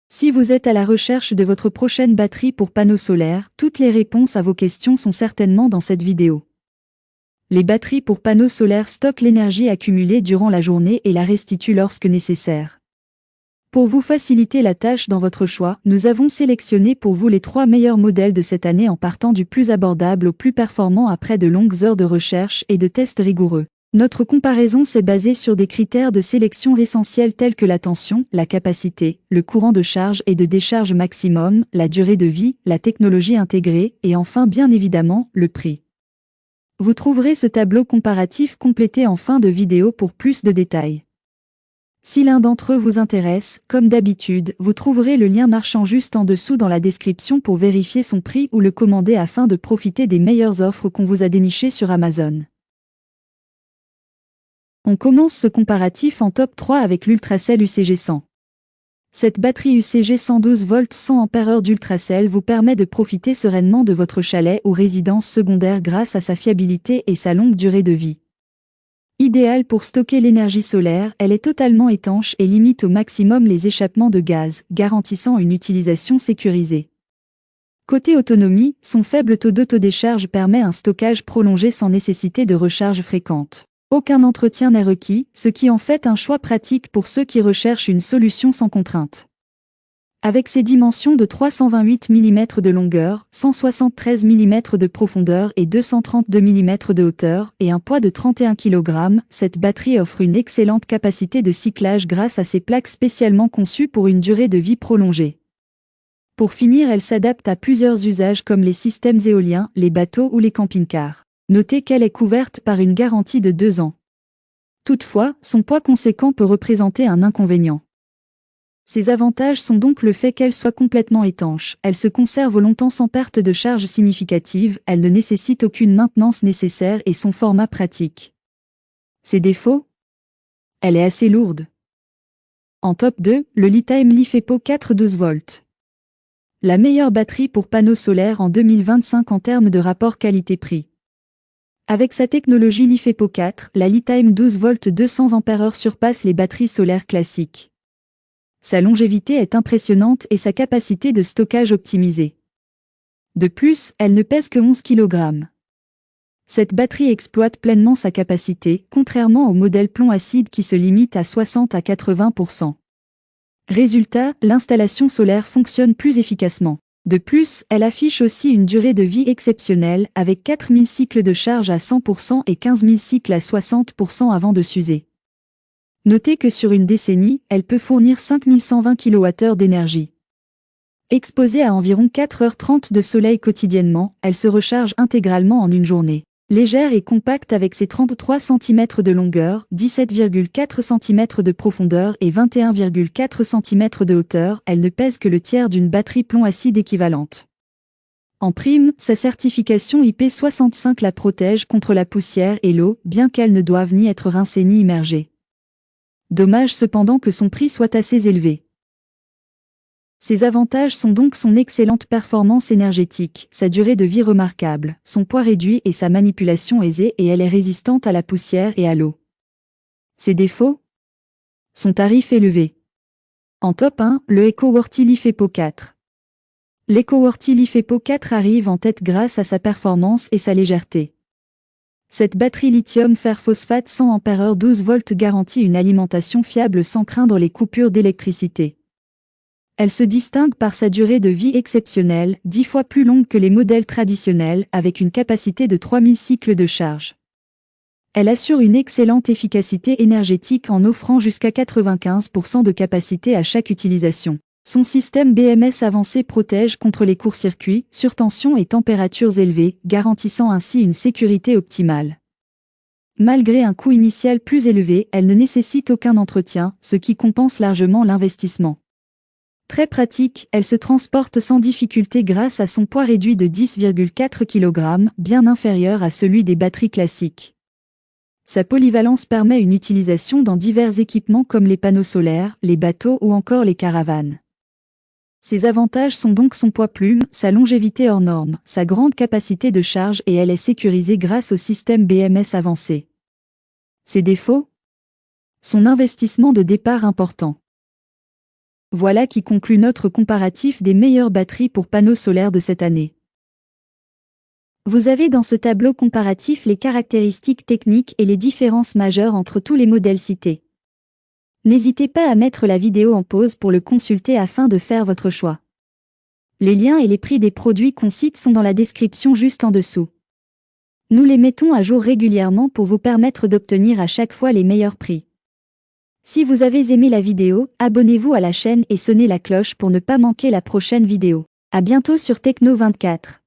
Si vous êtes à la recherche de votre prochaine batterie pour panneaux solaires, toutes les réponses à vos questions sont certainement dans cette vidéo. Les batteries pour panneaux solaires stockent l'énergie accumulée durant la journée et la restituent lorsque nécessaire. Pour vous faciliter la tâche dans votre choix, nous avons sélectionné pour vous les 3 meilleurs modèles de cette année en partant du plus abordable au plus performant après de longues heures de recherche et de tests rigoureux. Notre comparaison s'est basée sur des critères de sélection essentiels tels que la tension, la capacité, le courant de charge et de décharge maximum, la durée de vie, la technologie intégrée et enfin bien évidemment, le prix. Vous trouverez ce tableau comparatif complété en fin de vidéo pour plus de détails. Si l'un d'entre eux vous intéresse, comme d'habitude, vous trouverez le lien marchand juste en dessous dans la description pour vérifier son prix ou le commander afin de profiter des meilleures offres qu'on vous a dénichées sur Amazon. On commence ce comparatif en top 3 avec l'Ultracell UCG 100. Cette batterie UCG 112 volts 100 Ah d'Ultracell vous permet de profiter sereinement de votre chalet ou résidence secondaire grâce à sa fiabilité et sa longue durée de vie. Idéale pour stocker l'énergie solaire, elle est totalement étanche et limite au maximum les échappements de gaz, garantissant une utilisation sécurisée. Côté autonomie, son faible taux d'autodécharge permet un stockage prolongé sans nécessité de recharge fréquente. Aucun entretien n'est requis, ce qui en fait un choix pratique pour ceux qui recherchent une solution sans contrainte. Avec ses dimensions de 328 mm de longueur, 173 mm de profondeur et 232 mm de hauteur, et un poids de 31 kg, cette batterie offre une excellente capacité de cyclage grâce à ses plaques spécialement conçues pour une durée de vie prolongée. Pour finir, elle s'adapte à plusieurs usages comme les systèmes éoliens, les bateaux ou les camping-cars. Notez qu'elle est couverte par une garantie de 2 ans. Toutefois, son poids conséquent peut représenter un inconvénient. Ses avantages sont donc le fait qu'elle soit complètement étanche, elle se conserve longtemps sans perte de charge significative, elle ne nécessite aucune maintenance nécessaire et son format pratique. Ses défauts? Elle est assez lourde. En top 2, le Li-Time LiFePO 4 12 volts. La meilleure batterie pour panneaux solaires en 2025 en termes de rapport qualité-prix. Avec sa technologie LiFePO 4, la Li-Time 12 volts 200 Ah surpasse les batteries solaires classiques. Sa longévité est impressionnante et sa capacité de stockage optimisée. De plus, elle ne pèse que 11 kg. Cette batterie exploite pleinement sa capacité, contrairement au modèle plomb-acide qui se limite à 60 à 80%. Résultat, l'installation solaire fonctionne plus efficacement. De plus, elle affiche aussi une durée de vie exceptionnelle, avec 4000 cycles de charge à 100% et 15 000 cycles à 60% avant de s'user. Notez que sur une décennie, elle peut fournir 5120 kWh d'énergie. Exposée à environ 4h30 de soleil quotidiennement, elle se recharge intégralement en une journée. Légère et compacte avec ses 33 cm de longueur, 17,4 cm de profondeur et 21,4 cm de hauteur, elle ne pèse que le tiers d'une batterie plomb-acide équivalente. En prime, sa certification IP65 la protège contre la poussière et l'eau, bien qu'elle ne doive ni être rincée ni immergée. Dommage cependant que son prix soit assez élevé. Ses avantages sont donc son excellente performance énergétique, sa durée de vie remarquable, son poids réduit et sa manipulation aisée et elle est résistante à la poussière et à l'eau. Ses défauts? Son tarif élevé. En top 1, le EcoWorthy LiFePO 4. L'EcoWorthy LiFePO 4 arrive en tête grâce à sa performance et sa légèreté. Cette batterie lithium fer phosphate 100 Ah 12 volts garantit une alimentation fiable sans craindre les coupures d'électricité. Elle se distingue par sa durée de vie exceptionnelle, 10 fois plus longue que les modèles traditionnels, avec une capacité de 3000 cycles de charge. Elle assure une excellente efficacité énergétique en offrant jusqu'à 95% de capacité à chaque utilisation. Son système BMS avancé protège contre les courts-circuits, surtension et températures élevées, garantissant ainsi une sécurité optimale. Malgré un coût initial plus élevé, elle ne nécessite aucun entretien, ce qui compense largement l'investissement. Très pratique, elle se transporte sans difficulté grâce à son poids réduit de 10,4 kg, bien inférieur à celui des batteries classiques. Sa polyvalence permet une utilisation dans divers équipements comme les panneaux solaires, les bateaux ou encore les caravanes. Ses avantages sont donc son poids plume, sa longévité hors norme, sa grande capacité de charge et elle est sécurisée grâce au système BMS avancé. Ses défauts? Son investissement de départ important. Voilà qui conclut notre comparatif des meilleures batteries pour panneaux solaires de cette année. Vous avez dans ce tableau comparatif les caractéristiques techniques et les différences majeures entre tous les modèles cités. N'hésitez pas à mettre la vidéo en pause pour le consulter afin de faire votre choix. Les liens et les prix des produits qu'on cite sont dans la description juste en dessous. Nous les mettons à jour régulièrement pour vous permettre d'obtenir à chaque fois les meilleurs prix. Si vous avez aimé la vidéo, abonnez-vous à la chaîne et sonnez la cloche pour ne pas manquer la prochaine vidéo. À bientôt sur Techno24.